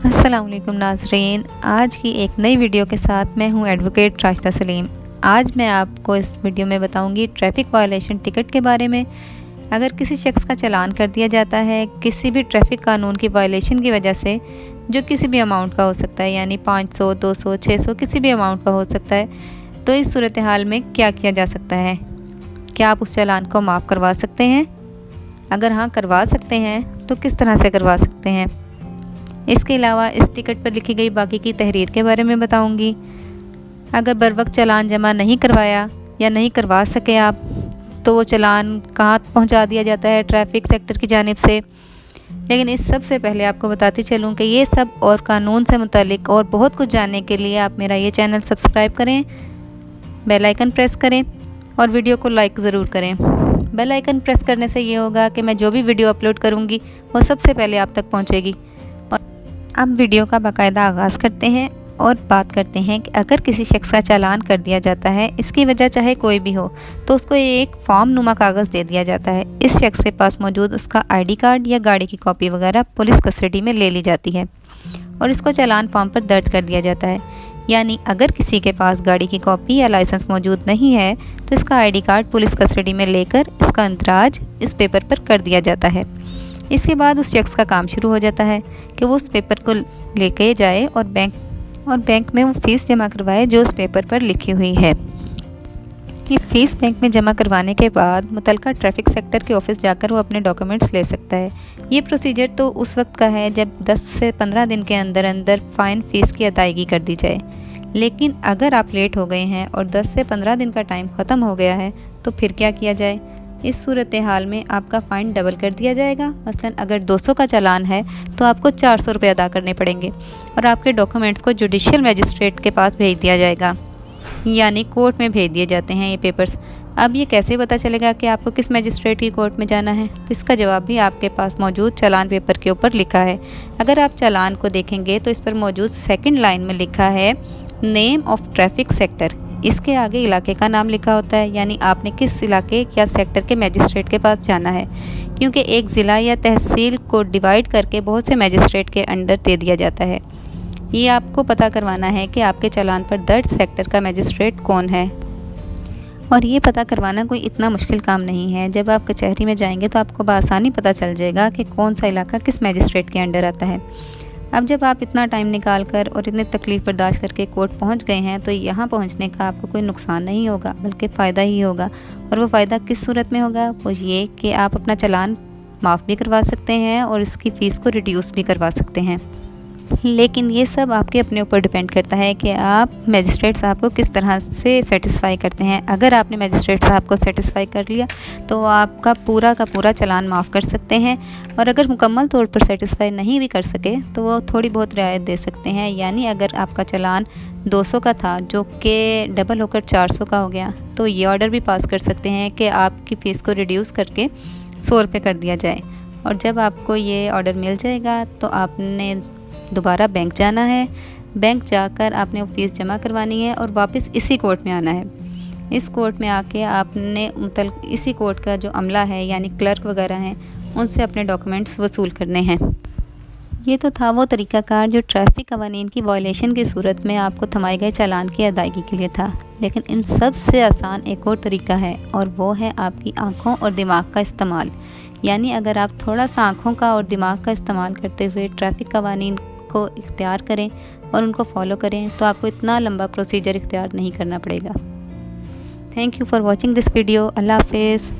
अस्सलाम वालेकुम नाज़रीन, आज की एक नई वीडियो के साथ मैं हूं एडवोकेट राशिदा सलीम। आज मैं आपको इस वीडियो में बताऊंगी ट्रैफिक वायलेशन टिकट के बारे में। अगर किसी शख्स का चालान कर दिया जाता है किसी भी ट्रैफिक कानून की वायलेशन की वजह से, जो किसी भी अमाउंट का हो सकता है, यानी 500, 200, 600 किसी भी अमाउंट का हो सकता है, तो इस सूरत हाल में क्या किया जा सकता है? क्या आप उस चालान को माफ़ करवा सकते हैं? अगर हाँ करवा सकते हैं तो किस तरह से करवा सकते हैं? इसके अलावा इस टिकट पर लिखी गई बाकी की तहरीर के बारे में बताऊंगी। अगर बर वक्त चालान जमा नहीं करवाया या नहीं करवा सके आप, तो वो चालान कहाँ पहुंचा दिया जाता है ट्रैफिक सेक्टर की जानिब से। लेकिन इस सब से पहले आपको बताती चलूं कि ये सब और कानून से मुतालिक और बहुत कुछ जानने के लिए आप मेरा ये चैनल सब्सक्राइब करें, बेल आइकन प्रेस करें और वीडियो को लाइक ज़रूर करें। बेल आइकन प्रेस करने से ये होगा कि मैं जो भी वीडियो अपलोड करूँगी वो सबसे पहले आप तक पहुँचेगी। अब वीडियो का बाकायदा आगाज़ करते हैं और बात करते हैं कि अगर किसी शख्स का चालान कर दिया जाता है, इसकी वजह चाहे कोई भी हो, तो उसको एक फॉर्म नुमा कागज़ दे दिया जाता है। इस शख्स के पास मौजूद उसका आईडी कार्ड या गाड़ी की कॉपी वगैरह पुलिस कस्टडी में ले ली जाती है और इसको चालान फॉर्म पर दर्ज कर दिया जाता है। यानी अगर किसी के पास गाड़ी की कॉपी या लाइसेंस मौजूद नहीं है तो इसका आईडी कार्ड पुलिस कस्टडी में लेकर इसका इंदराज इस पेपर पर कर दिया जाता है। इसके बाद उस शख्स का काम शुरू हो जाता है कि वो उस पेपर को लेके जाए और बैंक में वो फ़ीस जमा करवाए जो उस पेपर पर लिखी हुई है। ये फ़ीस बैंक में जमा करवाने के बाद मुतलका ट्रैफिक सेक्टर के ऑफिस जाकर वो अपने डॉक्यूमेंट्स ले सकता है। ये प्रोसीजर तो उस वक्त का है जब 10 से 15 दिन के अंदर अंदर फ़ाइन फ़ीस की अदायगी कर दी जाए। लेकिन अगर आप लेट हो गए हैं और 10 से 15 दिन का टाइम ख़त्म हो गया है तो फिर क्या किया जाए? इस सूरत हाल में आपका फ़ाइन डबल कर दिया जाएगा। मसलन अगर 200 का चालान है तो आपको 400 रुपये अदा करने पड़ेंगे और आपके डॉक्यूमेंट्स को जुडिशियल मजिस्ट्रेट के पास भेज दिया जाएगा, यानी कोर्ट में भेज दिए जाते हैं ये पेपर्स। अब ये कैसे पता चलेगा कि आपको किस मजिस्ट्रेट की कोर्ट में जाना है? तो इसका जवाब भी आपके पास मौजूद चालान पेपर के ऊपर लिखा है। अगर आप चालान को देखेंगे तो इस पर मौजूद सेकेंड लाइन में लिखा है नेम ऑफ ट्रैफिक सेक्टर। इसके आगे इलाके का नाम लिखा होता है, यानी आपने किस इलाके या सेक्टर के मजिस्ट्रेट के पास जाना है, क्योंकि एक ज़िला या तहसील को डिवाइड करके बहुत से मजिस्ट्रेट के अंडर दे दिया जाता है। ये आपको पता करवाना है कि आपके चालान पर दर्ज सेक्टर का मजिस्ट्रेट कौन है। और ये पता करवाना कोई इतना मुश्किल काम नहीं है। जब आप कचहरी में जाएंगे तो आपको बआसानी पता चल जाएगा कि कौन सा इलाका किस मजिस्ट्रेट के अंडर आता है। अब जब आप इतना टाइम निकाल कर और इतनी तकलीफ़ बर्दाश्त करके कोर्ट पहुंच गए हैं तो यहाँ पहुंचने का आपको कोई नुकसान नहीं होगा, बल्कि फ़ायदा ही होगा। और वो फ़ायदा किस सूरत में होगा? वो ये कि आप अपना चालान माफ़ भी करवा सकते हैं और इसकी फ़ीस को रिड्यूस भी करवा सकते हैं। लेकिन ये सब आपके अपने ऊपर डिपेंड करता है कि आप मजिस्ट्रेट साहब को किस तरह से सेटिस्फाई करते हैं। अगर आपने मजिस्ट्रेट साहब को सेटिस्फाई कर लिया तो आपका पूरा का पूरा चालान माफ़ कर सकते हैं, और अगर मुकम्मल तौर पर सेटिस्फाई नहीं भी कर सके तो वो थोड़ी बहुत रियायत दे सकते हैं। यानी अगर आपका चालान 200 का था जो कि डबल होकर 400 का हो गया, तो ये ऑर्डर भी पास कर सकते हैं कि आपकी फ़ीस को रिड्यूस करके 100 रुपये कर दिया जाए। और जब आपको ये ऑर्डर मिल जाएगा तो आपने दोबारा बैंक जाना है। बैंक जाकर आपने वो फ़ीस जमा करवानी है और वापस इसी कोर्ट में आना है। इस कोर्ट में आके आपने इसी कोर्ट का जो अमला है, यानी क्लर्क वगैरह हैं, उनसे अपने डॉक्यूमेंट्स वसूल करने हैं। ये तो था वो तरीक़ाकार जो ट्रैफिक कवानीन की वायलेशन की सूरत में आपको थमाए गए चालान की अदायगी के लिए था। लेकिन इन सब से आसान एक और तरीका है, और वो है आपकी आँखों और दिमाग का इस्तेमाल। यानी अगर आप थोड़ा सा आँखों का और दिमाग का इस्तेमाल करते हुए ट्रैफिक कवानीन को इख्तियार करें और उनको फॉलो करें तो आपको इतना लंबा प्रोसीजर इख्तियार नहीं करना पड़ेगा। Thank you for watching this video. अल्लाह हाफ़िज़।